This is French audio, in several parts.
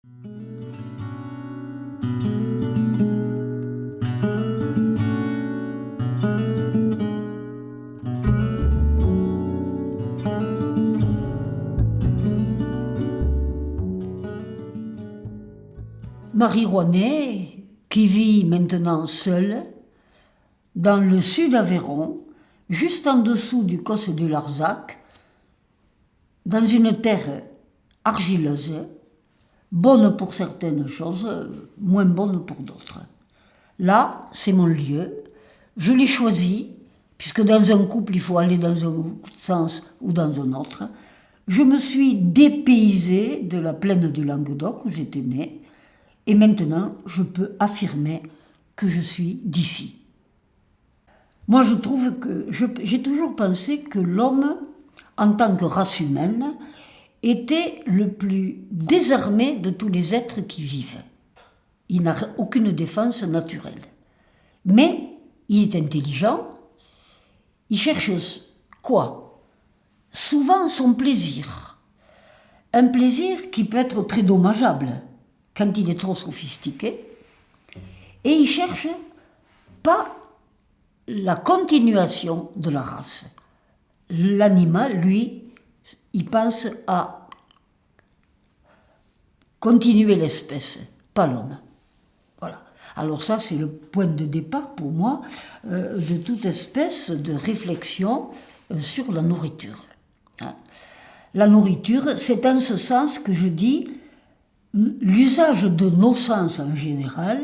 Marie Rouanet, qui vit maintenant seule, dans le sud Aveyron, juste en dessous du Causse du Larzac, dans une terre argileuse, bonne pour certaines choses, moins bonne pour d'autres. Là, c'est mon lieu. Je l'ai choisi, puisque dans un couple, il faut aller dans un sens ou dans un autre. Je me suis dépaysée de la plaine du Languedoc où j'étais née, et maintenant, je peux affirmer que je suis d'ici. Moi, je trouve que j'ai toujours pensé que l'homme, en tant que race humaine, était le plus désarmé de tous les êtres qui vivent. Il n'a aucune défense naturelle. Mais il est intelligent, il cherche quoi ? Souvent son plaisir. Un plaisir qui peut être très dommageable quand il est trop sophistiqué. Et il cherche pas la continuation de la race. L'animal, lui, il pense à continuer l'espèce, pas l'homme. Voilà. Alors ça, c'est le point de départ pour moi de toute espèce de réflexion sur la nourriture. La nourriture, c'est en ce sens que je dis l'usage de nos sens en général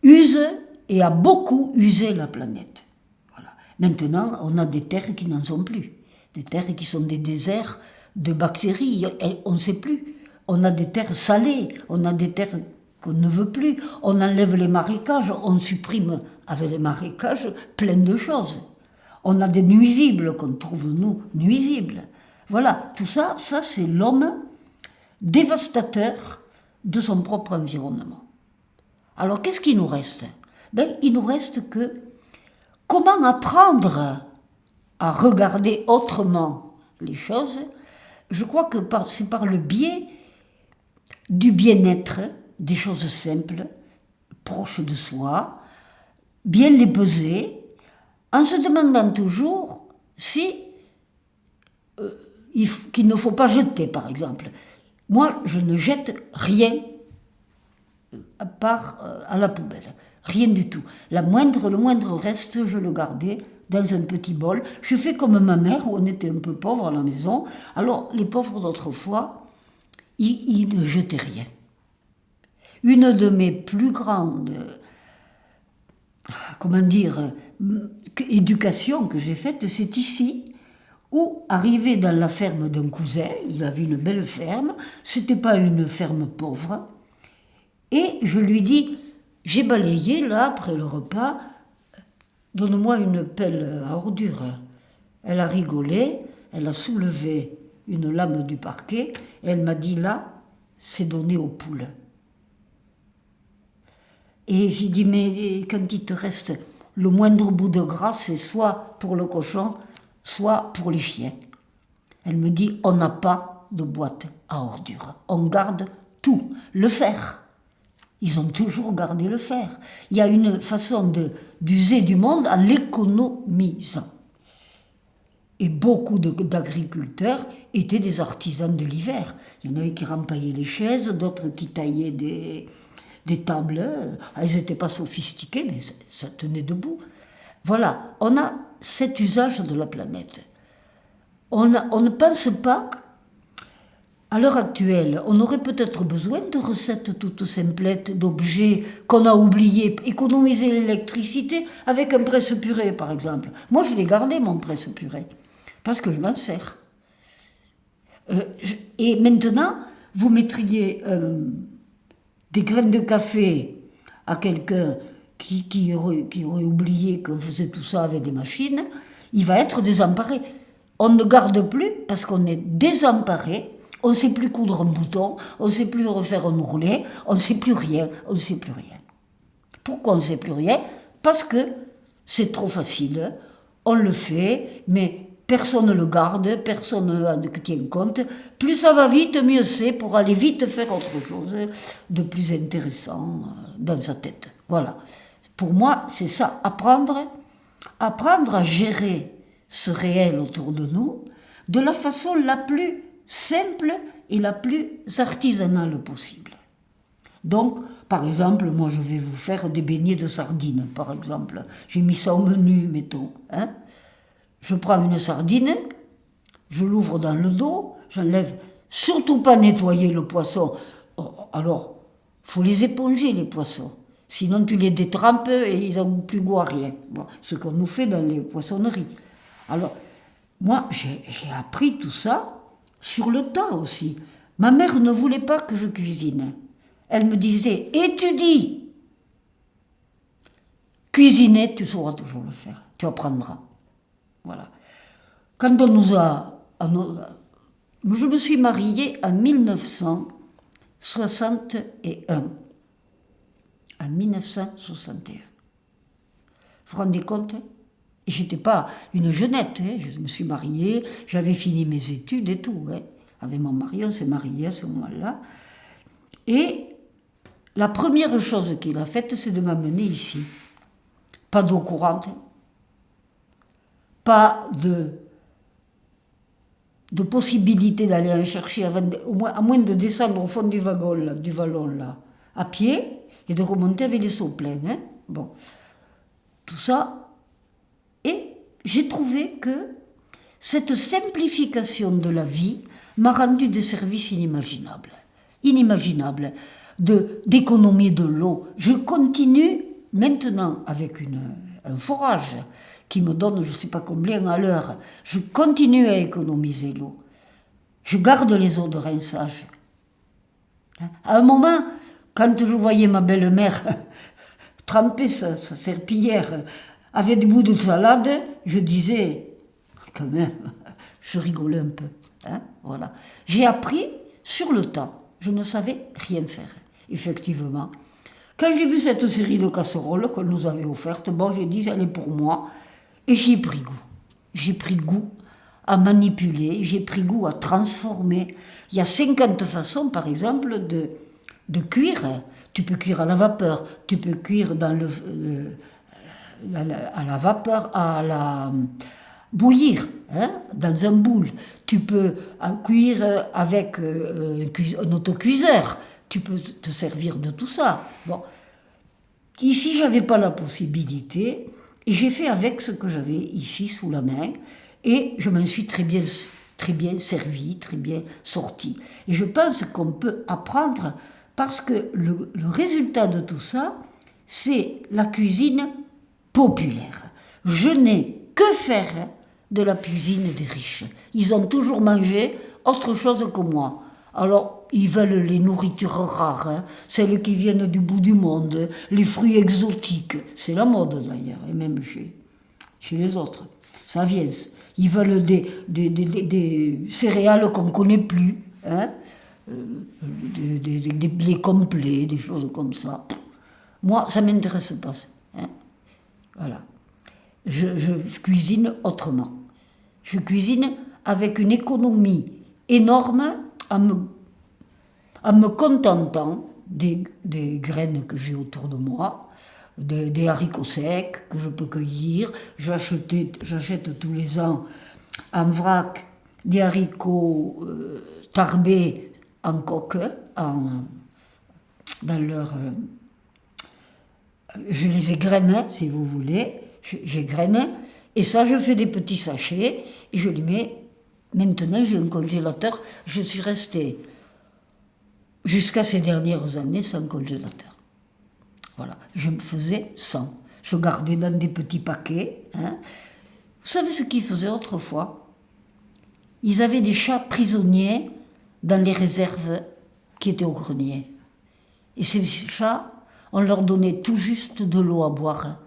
use et a beaucoup usé la planète. Voilà. Maintenant, on a des terres qui n'en sont plus. Des terres qui sont des déserts de bactéries, on ne sait plus. On a des terres salées, on a des terres qu'on ne veut plus. On enlève les marécages, on supprime avec les marécages plein de choses. On a des nuisibles qu'on trouve, nous, nuisibles. Voilà, tout ça, c'est l'homme dévastateur de son propre environnement. Alors, qu'est-ce qu'il nous reste ? Il nous reste que comment apprendre à regarder autrement les choses. Je crois que c'est par le biais du bien-être, des choses simples, proches de soi, bien les peser, en se demandant toujours qu'il ne faut pas jeter, par exemple. Moi, je ne jette rien à la poubelle. Rien du tout. Le moindre reste, je le gardais dans un petit bol. Je fais comme ma mère, où on était un peu pauvre à la maison. Alors, les pauvres d'autrefois, ils ne jetaient rien. Une de mes plus grandes, éducations que j'ai faites, c'est ici, où, arrivé dans la ferme d'un cousin, il avait une belle ferme, c'était pas une ferme pauvre, et je lui dis, j'ai balayé là, après le repas, donne-moi une pelle à ordures. Elle a rigolé, elle a soulevé une lame du parquet, et elle m'a dit, là, c'est donné aux poules. Et j'ai dit, mais quand il te reste le moindre bout de gras, c'est soit pour le cochon, soit pour les chiens. Elle me dit, on n'a pas de boîte à ordures, on garde tout, le fer. Ils ont toujours gardé le fer. Il y a une façon d'user du monde en l'économisant. Et beaucoup d'agriculteurs étaient des artisans de l'hiver. Il y en avait qui rempaillaient les chaises, d'autres qui taillaient des tables. Elles n'étaient pas sophistiquées, mais ça tenait debout. Voilà, on a cet usage de la planète. On ne pense pas. À l'heure actuelle, on aurait peut-être besoin de recettes toutes simplettes, d'objets qu'on a oubliés, économiser l'électricité avec un presse-purée, par exemple. Moi, je l'ai gardé, mon presse-purée, parce que je m'en sers. Et maintenant, vous mettriez des graines de café à quelqu'un qui aurait oublié qu'on faisait tout ça avec des machines, il va être désemparé. On ne garde plus parce qu'on est désemparé. On ne sait plus coudre un bouton, on ne sait plus refaire un ourlet, on ne sait plus rien, Pourquoi on ne sait plus rien ? Parce que c'est trop facile, on le fait, mais personne ne le garde, personne ne tient compte. Plus ça va vite, mieux c'est pour aller vite faire autre chose de plus intéressant dans sa tête. Voilà. Pour moi, c'est ça, apprendre à gérer ce réel autour de nous de la façon la plus simple et la plus artisanale possible. Donc, par exemple, moi je vais vous faire des beignets de sardines, par exemple. J'ai mis ça au menu, mettons. Hein. Je prends une sardine, je l'ouvre dans le dos, j'enlève, surtout pas nettoyer le poisson. Alors, il faut les éponger, les poissons. Sinon, tu les détrempes et ils n'ont plus goût à rien. Bon, ce qu'on nous fait dans les poissonneries. Alors, moi, j'ai appris tout ça sur le tas aussi. Ma mère ne voulait pas que je cuisine. Elle me disait, étudie. Cuisiner, tu sauras toujours le faire. Tu apprendras. Voilà. Quand on nous a... Je me suis mariée en 1961. En 1961. Vous vous rendez compte? J'étais pas une jeunette, hein. Je me suis mariée, j'avais fini mes études et tout. Hein. Avec mon mari, on s'est mariés à ce moment-là. Et la première chose qu'il a faite, c'est de m'amener ici. Pas d'eau courante, pas de possibilité d'aller en chercher, à moins de descendre au fond du vallon, là, à pied, et de remonter avec les seaux pleins. Hein. Bon, tout ça. Et j'ai trouvé que cette simplification de la vie m'a rendu des services inimaginables. Inimaginables. D'économie de l'eau. Je continue maintenant avec un forage qui me donne je ne sais pas combien à l'heure. Je continue à économiser l'eau. Je garde les eaux de rinçage. À un moment, quand je voyais ma belle-mère tremper sa serpillière avec des bouts de salade, je disais, quand même, je rigolais un peu. Hein, voilà. J'ai appris sur le tas. Je ne savais rien faire, effectivement. Quand j'ai vu cette série de casseroles qu'on nous avait offertes, bon, j'ai dit, elle est pour moi. Et j'ai pris goût. J'ai pris goût à manipuler, j'ai pris goût à transformer. Il y a 50 façons, par exemple, de cuire. Tu peux cuire à la vapeur, tu peux cuire à la vapeur, bouillir, hein, dans un boule. Tu peux cuire avec un autocuiseur. Tu peux te servir de tout ça. Bon. Ici, je n'avais pas la possibilité. Et j'ai fait avec ce que j'avais ici sous la main. Et je m'en suis très bien servi, très bien sorti. Et je pense qu'on peut apprendre parce que le résultat de tout ça, c'est la cuisine populaire. Je n'ai que faire de la cuisine des riches. Ils ont toujours mangé autre chose que moi. Alors, ils veulent les nourritures rares, hein, celles qui viennent du bout du monde, les fruits exotiques. C'est la mode d'ailleurs, et même chez les autres. Ça vient. Ils veulent des céréales qu'on ne connaît plus, hein, des blés complets, des choses comme ça. Moi, ça ne m'intéresse pas. Hein. Voilà. Je cuisine autrement. Je cuisine avec une économie énorme en me contentant des graines que j'ai autour de moi, des haricots secs que je peux cueillir. J'achète tous les ans en vrac des haricots tarbés en coque, dans leur... je les égrène, si vous voulez, j'égrène, et ça je fais des petits sachets, et je les mets. Maintenant j'ai un congélateur, je suis restée jusqu'à ces dernières années sans congélateur. Voilà, je me faisais sans. Je gardais dans des petits paquets. Hein. Vous savez ce qu'ils faisaient autrefois? Ils avaient des chats prisonniers dans les réserves qui étaient au grenier. Et ces chats, on leur donnait tout juste de l'eau à boire.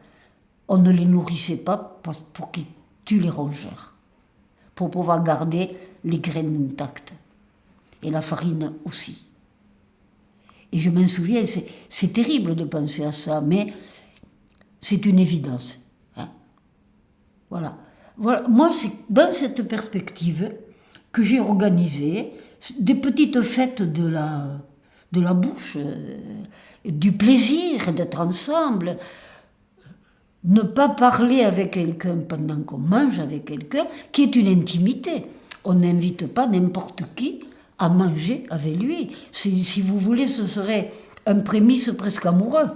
On ne les nourrissait pas pour qu'ils tuent les rongeurs, pour pouvoir garder les graines intactes. Et la farine aussi. Et je m'en souviens, c'est terrible de penser à ça, mais c'est une évidence. Hein. Voilà. Voilà, moi, c'est dans cette perspective que j'ai organisé des petites fêtes de la bouche, du plaisir d'être ensemble. Ne pas parler avec quelqu'un pendant qu'on mange avec quelqu'un, qui est une intimité. On n'invite pas n'importe qui à manger avec lui. Si vous voulez, ce serait un prémisse presque amoureux,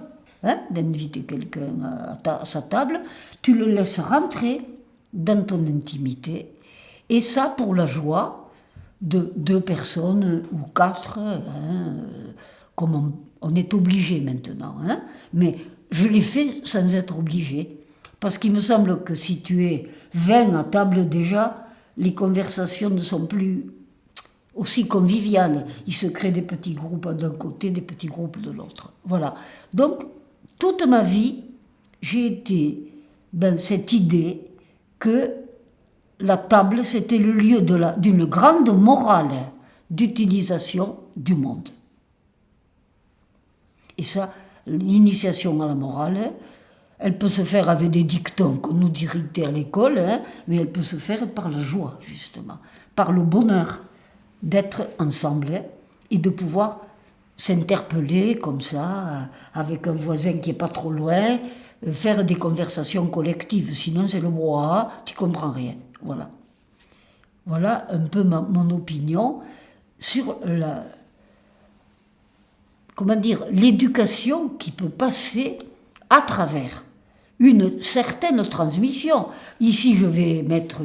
hein, d'inviter quelqu'un à sa table. Tu le laisses rentrer dans ton intimité. Et ça, pour la joie de 2 personnes ou 4, hein, comme on est obligé maintenant. Hein, mais je l'ai fait sans être obligé. Parce qu'il me semble que si tu es 20 à table déjà, les conversations ne sont plus aussi conviviales. Il se crée des petits groupes d'un côté, des petits groupes de l'autre. Voilà. Donc, toute ma vie, j'ai été dans cette idée que la table, c'était le lieu d'une grande morale d'utilisation du monde. Et ça, l'initiation à la morale, elle peut se faire avec des dictons qu'on nous dictait à l'école, hein, mais elle peut se faire par la joie, justement, par le bonheur d'être ensemble et de pouvoir s'interpeller comme ça, avec un voisin qui n'est pas trop loin, faire des conversations collectives. Sinon, c'est le brouhaha, tu ne comprends rien. Voilà. Voilà un peu mon opinion sur l'éducation qui peut passer à travers une certaine transmission. Ici, je vais mettre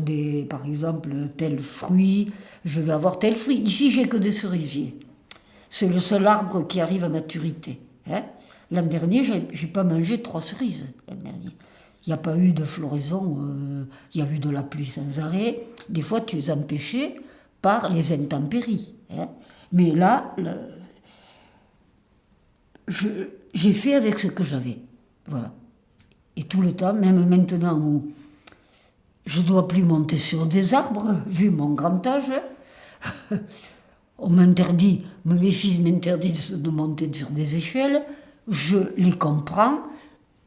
par exemple, tel fruit, je vais avoir tel fruit. Ici, j'ai que des cerisiers. C'est le seul arbre qui arrive à maturité. Hein. L'an dernier, j'ai pas mangé 3 cerises. L'an dernier. Il n'y a pas eu de floraison, il y a eu de la pluie sans arrêt. Des fois, tu es empêché par les intempéries. Hein. Mais là, j'ai fait avec ce que j'avais. Voilà. Et tout le temps, même maintenant où je ne dois plus monter sur des arbres, vu mon grand âge, mes fils m'interdisent de monter sur des échelles, je les comprends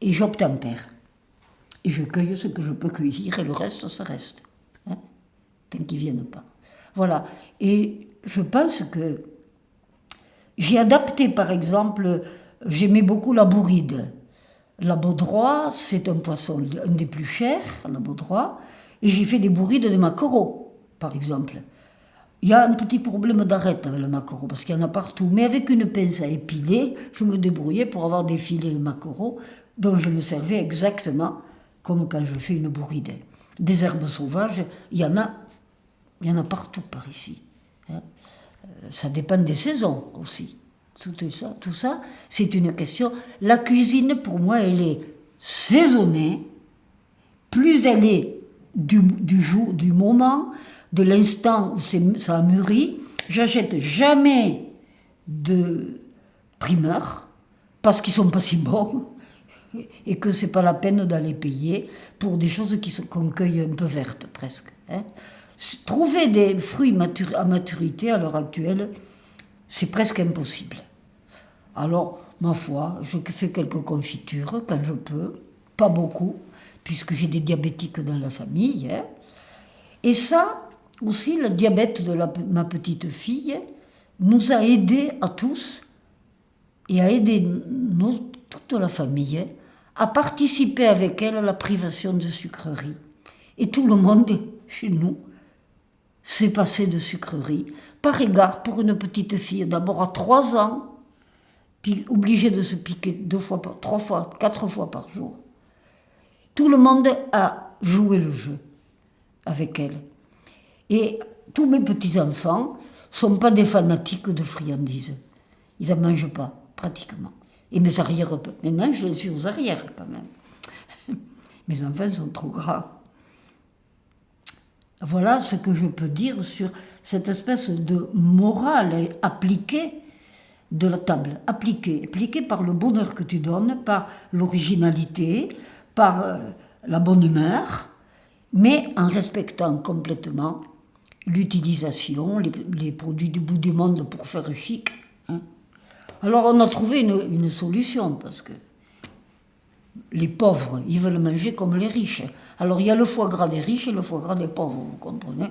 et j'obtempère. Et je cueille ce que je peux cueillir et le reste, ça reste. Hein, tant qu'ils ne viennent pas. Voilà. Et je pense que j'ai adapté, par exemple, j'aimais beaucoup la bourride. La baudroie, c'est un poisson, un des plus chers, la baudroie, et j'ai fait des bourrides de maquereau, par exemple. Il y a un petit problème d'arête avec le maquereau, parce qu'il y en a partout. Mais avec une pince à épiler, je me débrouillais pour avoir des filets de maquereau, dont je me servais exactement comme quand je fais une bourride. Des herbes sauvages, il y en a partout par ici. Hein. Ça dépend des saisons aussi. Tout ça, c'est une question. La cuisine, pour moi, elle est saisonnée. Plus elle est du moment, de l'instant où ça a mûri. J'achète jamais de primeurs parce qu'ils sont pas si bons et que c'est pas la peine d'aller payer pour des choses qu'on cueille un peu vertes presque. Hein. Trouver des fruits à maturité à l'heure actuelle, c'est presque impossible. Alors, ma foi, je fais quelques confitures quand je peux, pas beaucoup, puisque j'ai des diabétiques dans la famille. Hein. Et ça, aussi, le diabète de ma petite fille nous a aidés à tous et a aidé toute la famille à participer avec elle à la privation de sucreries. Et tout le monde, chez nous, s'est passé de sucreries, par égard pour une petite fille, d'abord à 3 ans, puis obligée de se piquer 2 fois, 3 fois, 4 fois par jour. Tout le monde a joué le jeu avec elle. Et tous mes petits-enfants ne sont pas des fanatiques de friandises. Ils n'en mangent pas, pratiquement. Et mes arrières, maintenant je suis aux arrières quand même. Mes enfants sont trop gras. Voilà ce que je peux dire sur cette espèce de morale appliquée de la table, appliquée par le bonheur que tu donnes, par l'originalité, par la bonne humeur, mais en respectant complètement l'utilisation, les produits du bout du monde pour faire chic. Hein. Alors on a trouvé une solution, parce que Les pauvres, ils veulent manger comme les riches. Alors il y a le foie gras des riches et le foie gras des pauvres, vous comprenez?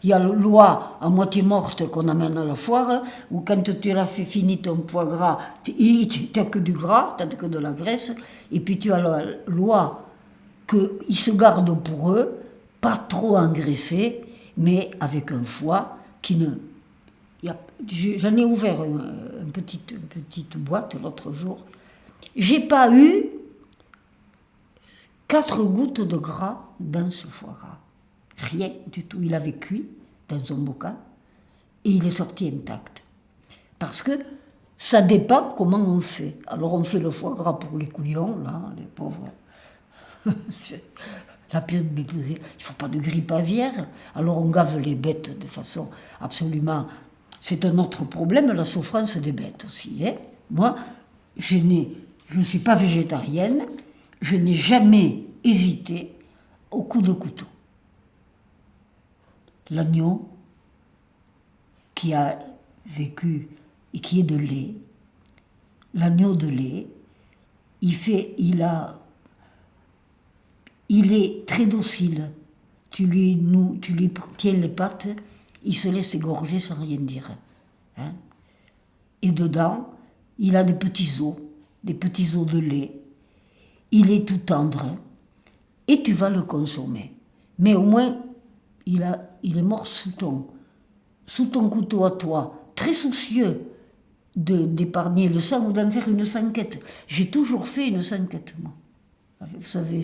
Il y a l'oie à moitié morte qu'on amène à la foire, où quand tu as fait fini ton foie gras, tu n'as que du gras, tu n'as que de la graisse, et puis tu as l'oie qu'ils se gardent pour eux, pas trop engraissée, mais avec un foie qui ne... J'en ai ouvert une petite boîte l'autre jour. J'ai pas eu 4 gouttes de gras dans ce foie gras. Rien du tout. Il avait cuit dans un bocal et il est sorti intact. Parce que ça dépend comment on fait. Alors on fait le foie gras pour les couillons, là, les pauvres. La pire il ne faut pas de grippe aviaire. Alors on gave les bêtes de façon absolument... C'est un autre problème, la souffrance des bêtes aussi. Hein. Moi, je ne suis pas végétarienne, je n'ai jamais hésité au coup de couteau. L'agneau qui a vécu et qui est de lait, l'agneau de lait, il est très docile. Tu lui tiens les pattes, il se laisse égorger sans rien dire. Hein. Et dedans, il a des petits os de lait. Il est tout tendre. Et tu vas le consommer. Mais au moins, il est mort sous ton couteau à toi, très soucieux d'épargner le sang ou d'en faire une sanquette. J'ai toujours fait une sanquette, moi. Vous savez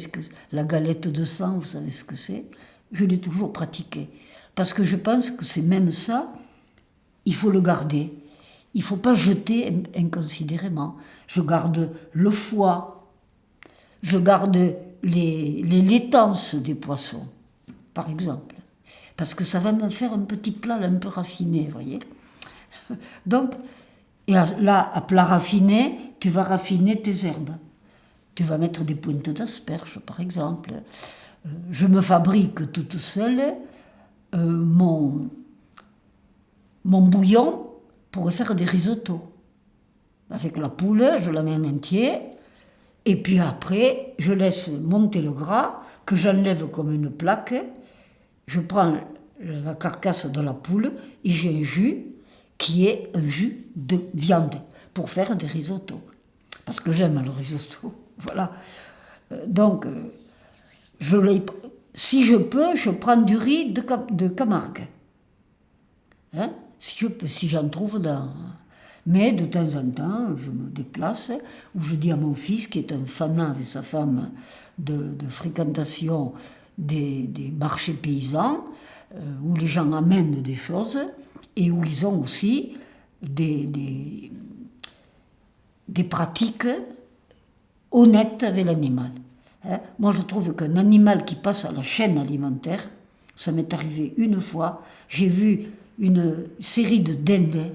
la galette de sang, vous savez ce que c'est? Je l'ai toujours pratiquée. Parce que je pense que c'est même ça, il faut le garder. Il ne faut pas jeter inconsidérément. Je garde le foie, je garde les laitances des poissons, par exemple. Parce que ça va me faire un petit plat un peu raffiné, vous voyez. Donc, et là, à plat raffiné, tu vas raffiner tes herbes. Tu vas mettre des pointes d'asperges, par exemple. Je me fabrique toute seule mon bouillon pour faire des risottos. Avec la poule, je la mets en entier, et puis après, je laisse monter le gras, que j'enlève comme une plaque. Je prends la carcasse de la poule, et j'ai un jus qui est un jus de viande, pour faire des risottos. Parce que j'aime le risotto. Voilà. Donc, si je peux, je prends du riz de Camargue. Hein? Si je peux, si j'en trouve dans... Mais de temps en temps, je me déplace, où je dis à mon fils, qui est un fanat avec sa femme de fréquentation des marchés paysans, où les gens amènent des choses, et où ils ont aussi des pratiques honnêtes avec l'animal. Hein? Moi, je trouve qu'un animal qui passe à la chaîne alimentaire, ça m'est arrivé une fois, j'ai vu une série de dindons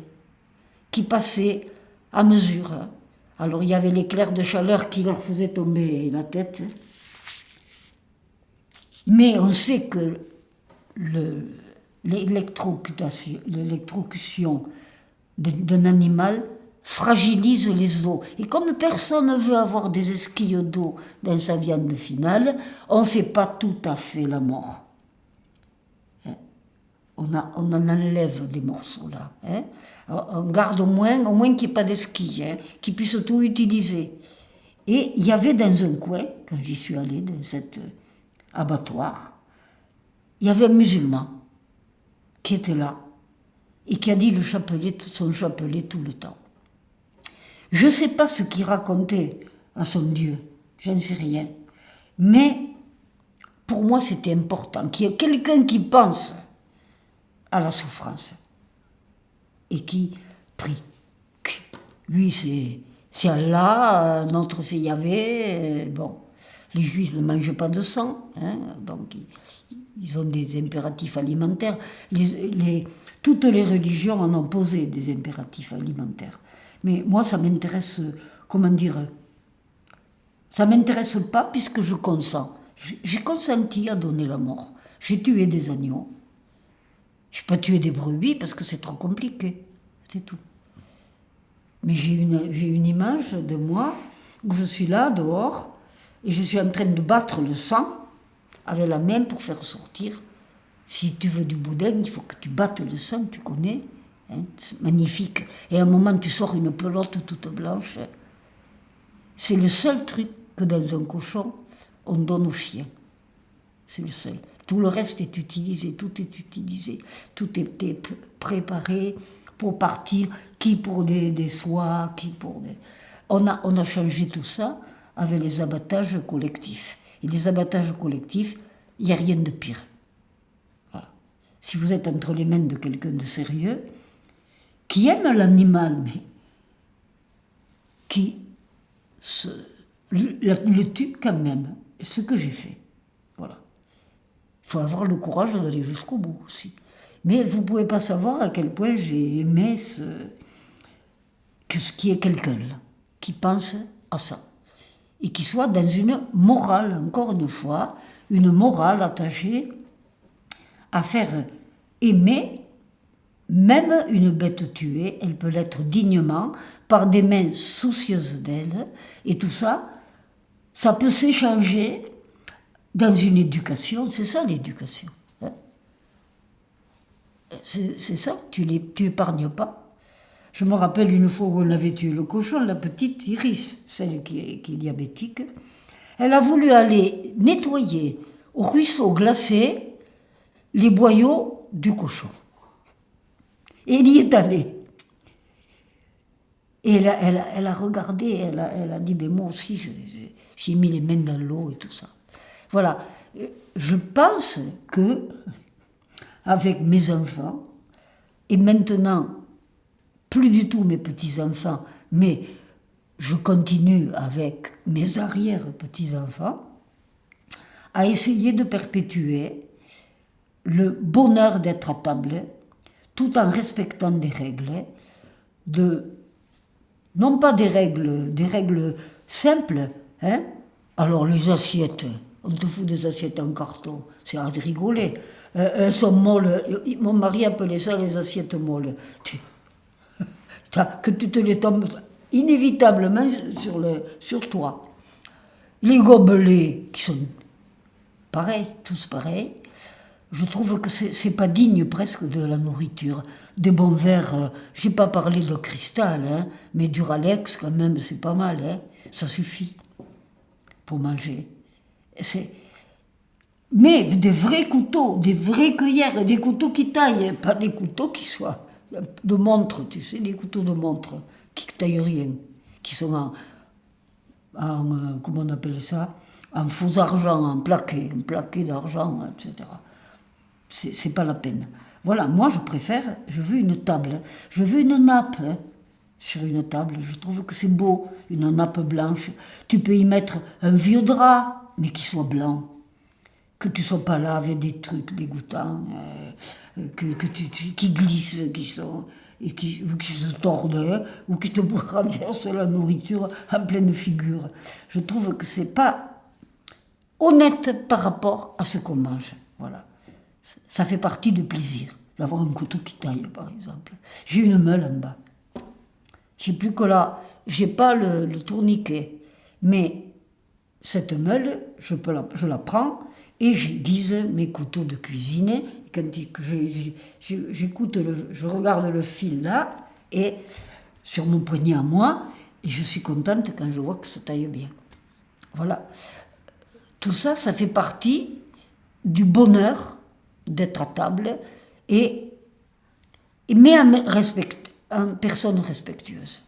qui passaient à mesure. Alors, il y avait l'éclair de chaleur qui leur faisait tomber la tête. Mais on sait que l'électrocution d'un animal fragilise les os. Et comme personne ne veut avoir des esquilles d'eau dans sa viande finale, on ne fait pas tout à fait la mort. On en enlève des morceaux là. Hein. On garde au moins qu'il n'y ait pas d'esquilles, hein, qu'ils puissent tout utiliser. Et il y avait dans un coin, quand j'y suis allée, dans cet abattoir, il y avait un musulman qui était là et qui a dit son chapelet tout le temps. Je ne sais pas ce qu'il racontait à son Dieu, je ne sais rien. Mais pour moi, c'était important qu'il y ait quelqu'un qui pense à la souffrance et qui prie. Lui, c'est Allah, notre c'est Yahvé. Bon, les Juifs ne mangent pas de sang, hein, donc ils ont des impératifs alimentaires. Toutes les religions en ont posé des impératifs alimentaires. Mais moi, ça m'intéresse, ça m'intéresse pas puisque je consens. J'ai consenti à donner la mort. J'ai tué des agneaux. Je n'ai pas tué des brebis parce que c'est trop compliqué. C'est tout. Mais j'ai une image de moi où je suis là, dehors, et je suis en train de battre le sang avec la main pour faire sortir. Si tu veux du boudin, il faut que tu battes le sang, tu connais. Hein, c'est magnifique. Et à un moment, tu sors une pelote toute blanche. C'est le seul truc que dans un cochon, on donne au chien. C'est le seul. Tout le reste est utilisé, tout est utilisé. Tout est préparé pour partir, qui pour des soies, qui pour des... On a changé tout ça avec les abattages collectifs. Et les abattages collectifs, il n'y a rien de pire. Voilà. Si vous êtes entre les mains de quelqu'un de sérieux, qui aime l'animal, mais qui le tue quand même. Ce que j'ai fait. Voilà. Il faut avoir le courage d'aller jusqu'au bout aussi. Mais vous ne pouvez pas savoir à quel point j'ai aimé ce qui est quelqu'un là, qui pense à ça. Et qui soit dans une morale, encore une fois, une morale attachée à faire aimer même une bête tuée, elle peut l'être dignement, par des mains soucieuses d'elle, et tout ça, ça peut s'échanger dans une éducation, c'est ça l'éducation. Hein, c'est ça, tu épargnes pas. Je me rappelle une fois où on avait tué le cochon, la petite Iris, celle qui est diabétique, elle a voulu aller nettoyer au ruisseau glacé les boyaux du cochon. Et il y est allé. Et elle a regardé, elle a dit, mais moi aussi, j'ai mis les mains dans l'eau et tout ça. Voilà. Je pense que, avec mes enfants, et maintenant, plus du tout mes petits-enfants, mais je continue avec mes arrière-petits-enfants, à essayer de perpétuer le bonheur d'être à table, tout en respectant des règles, non pas des règles simples, hein. Alors les assiettes, on te fout des assiettes en carton, c'est à rigoler. Elles sont molles, mon mari appelait ça les assiettes molles. Que tu te les tombes inévitablement sur toi. Les gobelets, qui sont pareils, tous pareils, je trouve que c'est pas digne presque de la nourriture. Des bons verres, j'ai pas parlé de cristal, hein, mais du Ralex quand même, c'est pas mal, hein, ça suffit pour manger. Mais des vrais couteaux, des vraies cuillères, des couteaux qui taillent, pas des couteaux qui soient de montre, tu sais, des couteaux de montre qui taillent rien, qui sont en comment on appelle ça, en faux argent, en plaqué d'argent, etc. C'est pas la peine. Voilà, moi je veux une table, je veux une nappe sur une table, je trouve que c'est beau, une nappe blanche. Tu peux y mettre un vieux drap, mais qui soit blanc. Que tu sois pas là avec des trucs dégoûtants, qui glissent, qui se tordent, ou qui te renversent la nourriture en pleine figure. Je trouve que c'est pas honnête par rapport à ce qu'on mange. Voilà. Ça fait partie du plaisir, d'avoir un couteau qui taille, par exemple. J'ai une meule en bas. J'ai plus que là, j'ai pas le tourniquet, mais cette meule, je la prends et j'aiguise mes couteaux de cuisine. Quand je regarde le fil là, et sur mon poignet à moi, et je suis contente quand je vois que ça taille bien. Voilà. Tout ça, ça fait partie du bonheur d'être à table, mais en personne respectueuse.